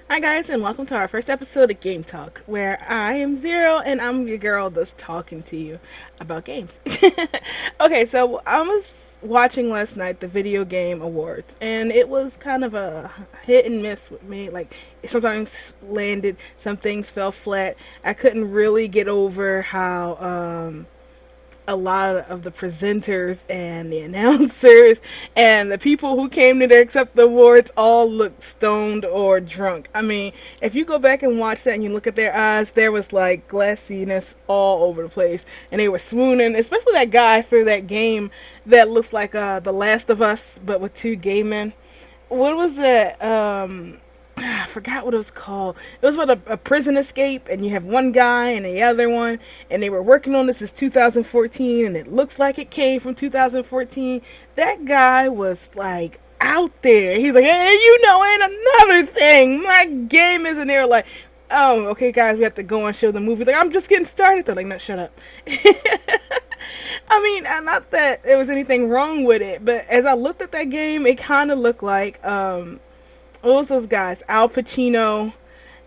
Hi guys, and welcome to our first episode of Game Talk, where I am Zero and I'm your girl that's talking to you about games. Okay, so I was watching last night the video game awards, and it was kind of a hit and miss with me. Like, sometimes landed, some things fell flat. I couldn't really get over how a lot of the presenters and the announcers and the people who came to accept the awards all looked stoned or drunk. I mean, if you go back and watch that and you look at their eyes, there was like glassiness all over the place, and they were swooning. Especially that guy for that game that looks like The Last of Us, but with two gay men. What was that? I forgot what it was called. It was about a prison escape, and you have one guy and the other one, and they were working on this since 2014, and it looks like it came from 2014. That guy was like out there. He's like, hey, and another thing, my game isn't there. Like, oh, okay, guys, we have to go and show the movie. Like, I'm just getting started. They're like, no, shut up. I mean, not that there was anything wrong with it, but as I looked at that game, it kind of looked like, what was those guys? Al Pacino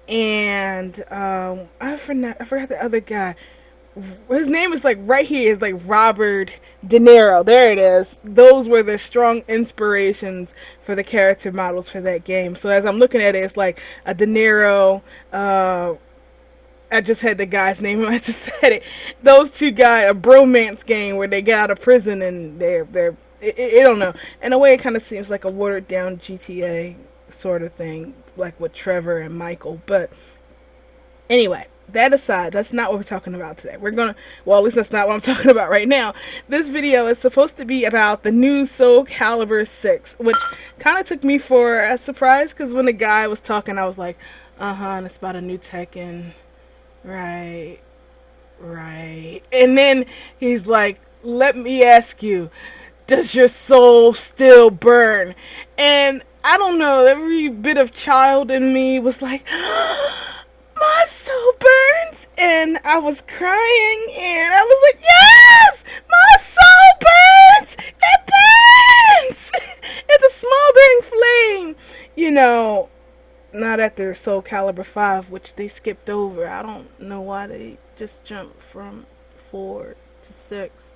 and I forgot the other guy. His name is like right here is like Robert De Niro. There it is. Those were the strong inspirations for the character models for that game. So as I'm looking at it, it's like a De Niro. I just had the guy's name. I just said it. Those two guys, a bromance game where they get out of prison and they're. I don't know. In a way, it kind of seems like a watered down GTA sort of thing, like with Trevor and Michael. But anyway, that aside, that's not what we're talking about today. At least that's not what I'm talking about right now. This video is supposed to be about the new Calibur 6, which kind of took me for a surprise, because when the guy was talking, I was like, and it's about a new Tekken. Right. And then he's like, let me ask you, does your soul still burn? And I don't know, every bit of child in me was like, my soul burns, and I was crying, and I was like, yes, my soul burns, it burns, it's a smoldering flame, not after Soul Calibur 5, which they skipped over. I don't know why they just jumped from 4 to 6.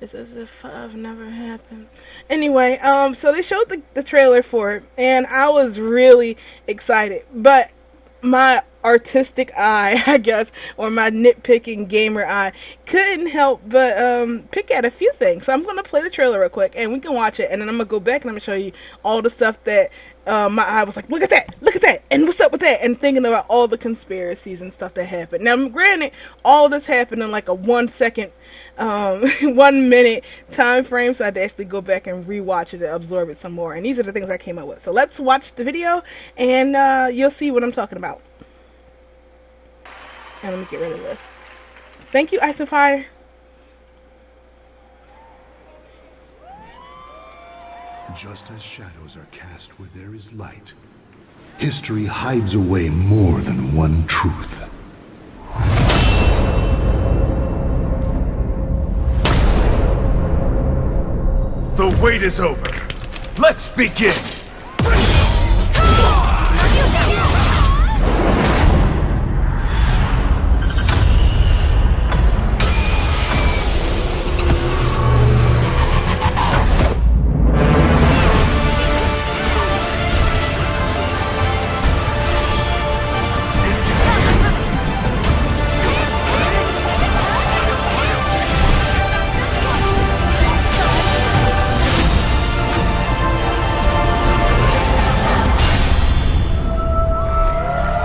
It's as if 5 never happened. Anyway, so they showed the trailer for it, and I was really excited. But my artistic eye, I guess, or my nitpicking gamer eye, couldn't help but pick at a few things. So I'm going to play the trailer real quick, and we can watch it, and then I'm going to go back and I'm going to show you all the stuff that my eye was like, look at that, and what's up with that, and thinking about all the conspiracies and stuff that happened. Now, granted, all this happened in like a 1 second, 1 minute time frame, so I had to actually go back and rewatch it and absorb it some more, and these are the things I came up with. So let's watch the video, and you'll see what I'm talking about. And let me get rid of this. Thank you, Ice and Fire. Just as shadows are cast where there is light, history hides away more than one truth. The wait is over. Let's begin!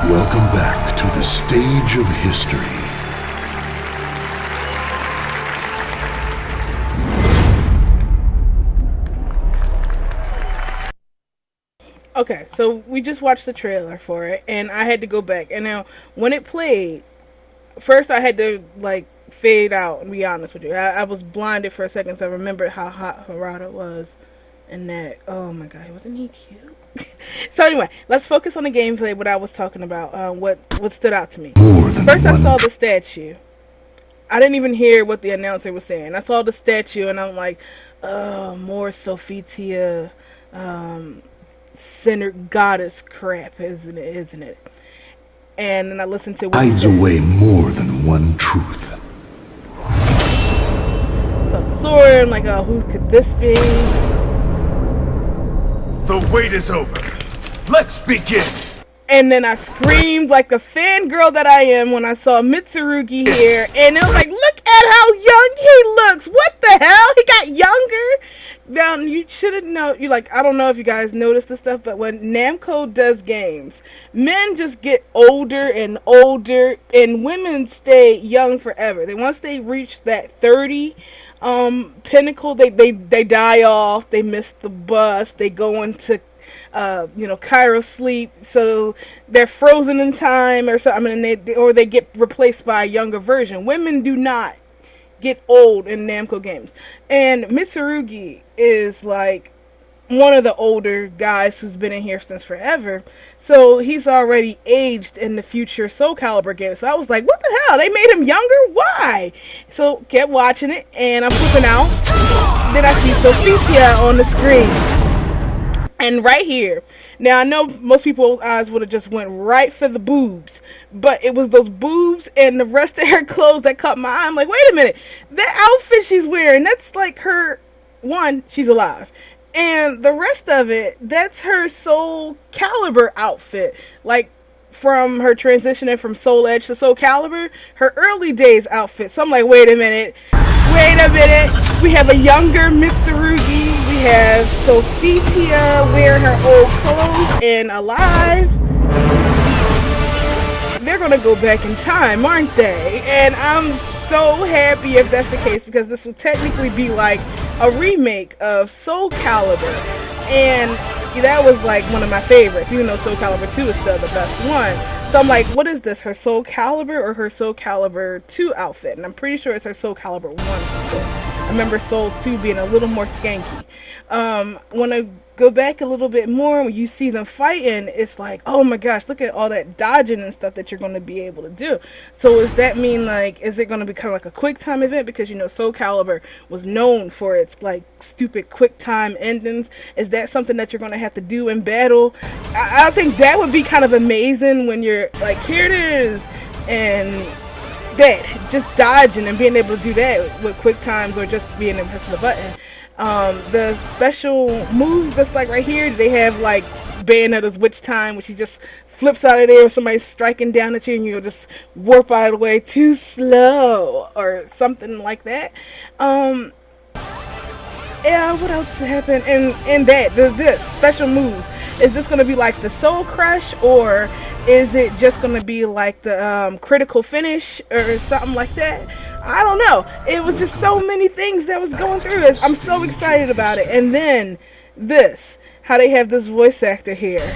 Welcome back to the stage of history. Okay, so we just watched the trailer for it, and I had to go back. And now, when it played, first I had to, like, fade out and be honest with you. I was blinded for a second, so I remembered how hot Harada was. And that, oh my god, wasn't he cute? So anyway, let's focus on the gameplay, what I was talking about, what stood out to me. First, I saw the statue. I didn't even hear what the announcer was saying. I saw the statue, and I'm like, more Sofitia, God-centered goddess crap, isn't it? And then I listened to what Hides away more than one truth. So I'm soaring, like, oh, who could this be? The wait is over. Let's begin. And then I screamed like the fangirl that I am when I saw Mitsurugi here. And it was like, look at how young he looks. What the hell? He got younger. Now, you shouldn't know. You're like, I don't know if you guys notice this stuff, but when Namco does games, men just get older and older, and women stay young forever. Once they reach that 30 pinnacle, they die off. They miss the bus. They go into Cairo sleep, so they're frozen in time or something, and they get replaced by a younger version. Women do not get old in Namco games, and Mitsurugi is like one of the older guys who's been in here since forever, so he's already aged in the future Soul Calibur game. So I was like, what the hell? They made him younger? Why? So kept watching it, and I'm flipping out. Then I see Sophitia on the screen. And right here, now I know most people's eyes would have just went right for the boobs, but it was those boobs and the rest of her clothes that caught my eye. I'm like, wait a minute, that outfit she's wearing, that's like her, one, she's alive, and the rest of it, that's her Soul Calibur outfit, like from her transitioning from Soul Edge to Soul Calibur, her early days outfit. So I'm like, wait a minute, we have a younger Mitsurugi. We have Sophitia wearing her old clothes and alive. They're gonna go back in time, aren't they? And I'm so happy if that's the case, because this would technically be like a remake of Soul Calibur, and that was like one of my favorites, even though Soul Calibur 2 is still the best one. So I'm like, what is this, her Soul Calibur or her Soul Calibur 2 outfit? And I'm pretty sure it's her Soul Calibur 1 outfit. I remember Soul 2 being a little more skanky. When I go back a little bit more, when you see them fighting, it's like, oh my gosh, look at all that dodging and stuff that you're going to be able to do. So does that mean, like, is it going to become like a quick time event? Because, Soul Calibur was known for its, like, stupid quick time endings. Is that something that you're going to have to do in battle? I think that would be kind of amazing when you're like, here it is, and that, just dodging and being able to do that with quick times, or just being able to press the button. The special moves that's like right here, they have like Bayonetta's Witch Time, which he just flips out of there when somebody's striking down at you, and you'll just warp out of the way too slow, or something like that. Yeah, what else happened? And this special moves, is this going to be like the Soul Crush, or is it just going to be like the critical finish or something like that? I don't know. It was just so many things that was going through it. I'm so excited about it. And then this, how they have this voice actor here.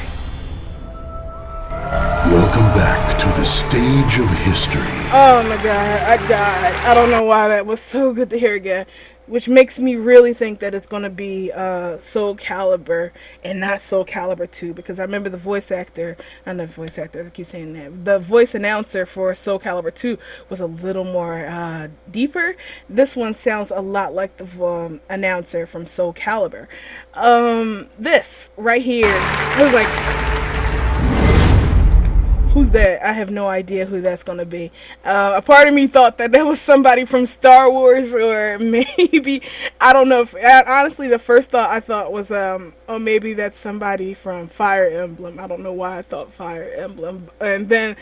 Welcome back to the stage of history. Oh my god, I died. I don't know why. That was so good to hear again. Which makes me really think that it's going to be Soul Calibur and not Soul Calibur 2, because I remember the voice actor, not the voice actor, I keep saying that, the voice announcer for Soul Calibur 2 was a little more deeper. This one sounds a lot like the announcer from Soul Calibur. This right here, I was like, who's that? I have no idea who that's going to be. A part of me thought that was somebody from Star Wars, or maybe, I don't know. Honestly, the first thought I thought was, oh, maybe that's somebody from Fire Emblem. I don't know why I thought Fire Emblem. And then,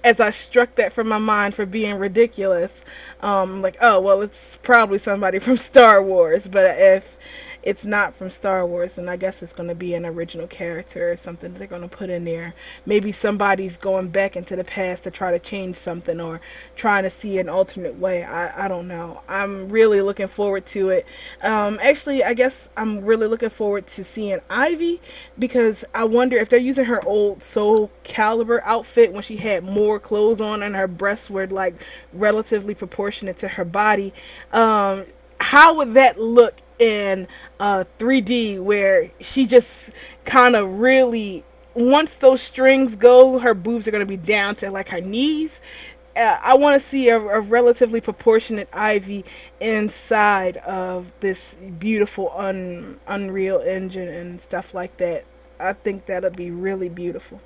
as I struck that from my mind for being ridiculous, like, oh, well, it's probably somebody from Star Wars. But if it's not from Star Wars, and I guess it's going to be an original character or something they're going to put in there. Maybe somebody's going back into the past to try to change something, or trying to see an alternate way. I don't know. I'm really looking forward to it. Actually, I guess I'm really looking forward to seeing Ivy, because I wonder if they're using her old Soul Calibur outfit when she had more clothes on and her breasts were like relatively proportionate to her body. How would that look in 3D, where she just kind of really, once those strings go, her boobs are going to be down to like her knees. I want to see a relatively proportionate Ivy inside of this beautiful Unreal Engine and stuff like that. I think that'll be really beautiful.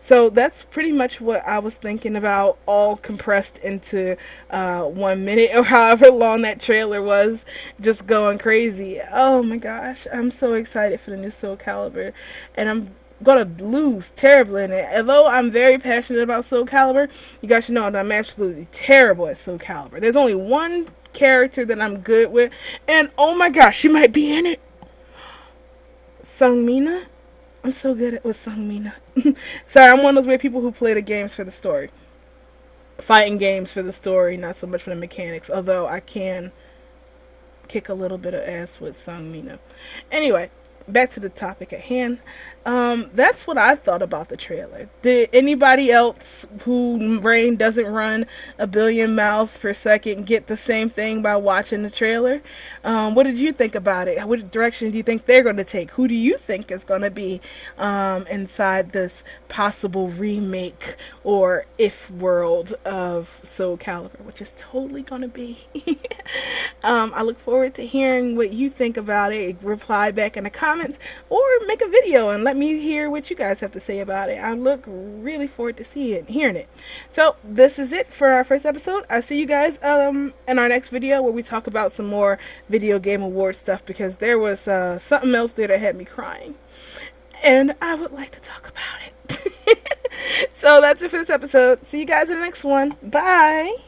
So that's pretty much what I was thinking about, all compressed into 1 minute or however long that trailer was, just going crazy. Oh my gosh, I'm so excited for the new Soul Calibur, and I'm gonna lose terribly in it. Although I'm very passionate about Soul Calibur, you guys should know that I'm absolutely terrible at Soul Calibur. There's only one character that I'm good with, and oh my gosh, she might be in it. Sung Mina? I'm so good with Sung Mina. Sorry, I'm one of those weird people who play the games for the story. Fighting games for the story, not so much for the mechanics. Although I can kick a little bit of ass with Sung Mina. Anyway, back to the topic at hand. That's what I thought about the trailer. Did anybody else whose brain doesn't run a billion miles per second get the same thing by watching the trailer? What did you think about it? What direction do you think they're going to take? Who do you think is going to be inside this possible remake or if world of Soul Calibur, which is totally going to be? I look forward to hearing what you think about it. Reply back in the comments or make a video and let me hear what you guys have to say about it. I look really forward to hearing it. So this is it for our first episode. I'll see you guys in our next video where we talk about some more video game award stuff, because there was something else there that had me crying and I would like to talk about it. So that's it for this episode. See you guys in the next one. Bye.